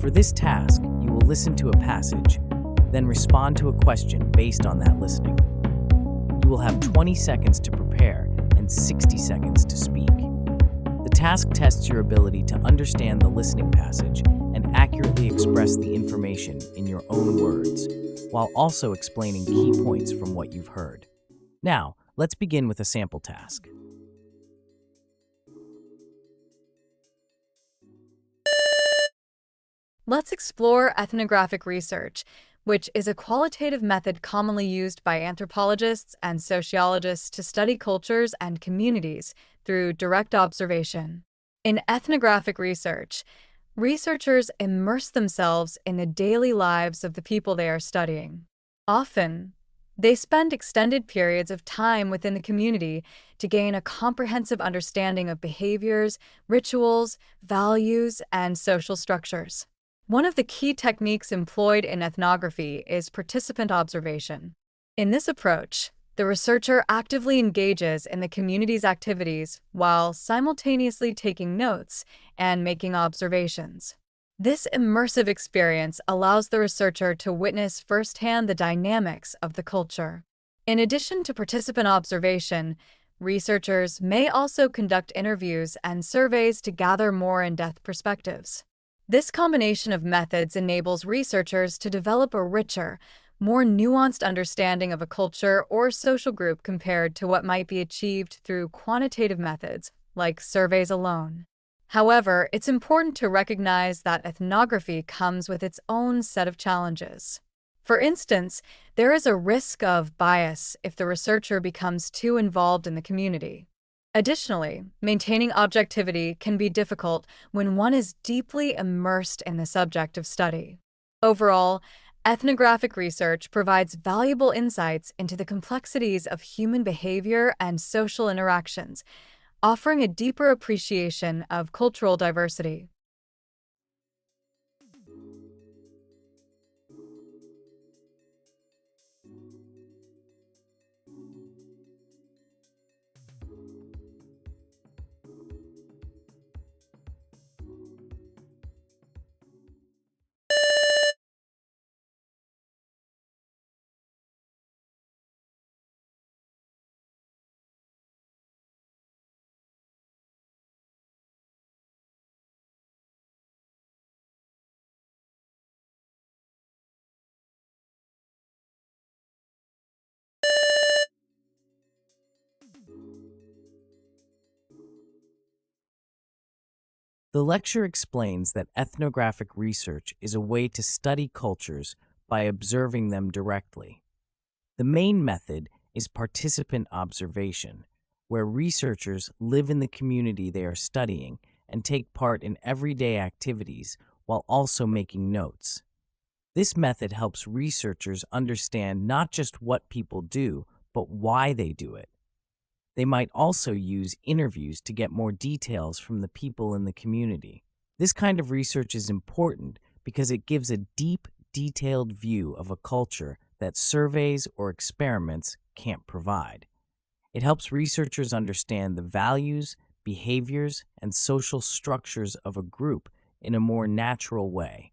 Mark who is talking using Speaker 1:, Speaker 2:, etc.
Speaker 1: For this task, you will listen to a passage, then respond to a question based on that listening. You will have 20 seconds to prepare and 60 seconds to speak. The task tests your ability to understand the listening passage and accurately express the information in your own words, while also explaining key points from what you've heard. Now, let's begin with a sample task.
Speaker 2: Let's explore ethnographic research, which is a qualitative method commonly used by anthropologists and sociologists to study cultures and communities through direct observation. In ethnographic research, researchers immerse themselves in the daily lives of the people they are studying. Often, they spend extended periods of time within the community to gain a comprehensive understanding of behaviors, rituals, values, and social structures. One of the key techniques employed in ethnography is participant observation. In this approach, the researcher actively engages in the community's activities while simultaneously taking notes and making observations. This immersive experience allows the researcher to witness firsthand the dynamics of the culture. In addition to participant observation, researchers may also conduct interviews and surveys to gather more in-depth perspectives. This combination of methods enables researchers to develop a richer, more nuanced understanding of a culture or social group compared to what might be achieved through quantitative methods, like surveys alone. However, it's important to recognize that ethnography comes with its own set of challenges. For instance, there is a risk of bias if the researcher becomes too involved in the community. Additionally, maintaining objectivity can be difficult when one is deeply immersed in the subject of study. Overall, ethnographic research provides valuable insights into the complexities of human behavior and social interactions, offering a deeper appreciation of cultural diversity.
Speaker 1: The lecture explains that ethnographic research is a way to study cultures by observing them directly. The main method is participant observation, where researchers live in the community they are studying and take part in everyday activities while also making notes. This method helps researchers understand not just what people do, but why they do it. They might also use interviews to get more details from the people in the community. This kind of research is important because it gives a deep, detailed view of a culture that surveys or experiments can't provide. It helps researchers understand the values, behaviors, and social structures of a group in a more natural way,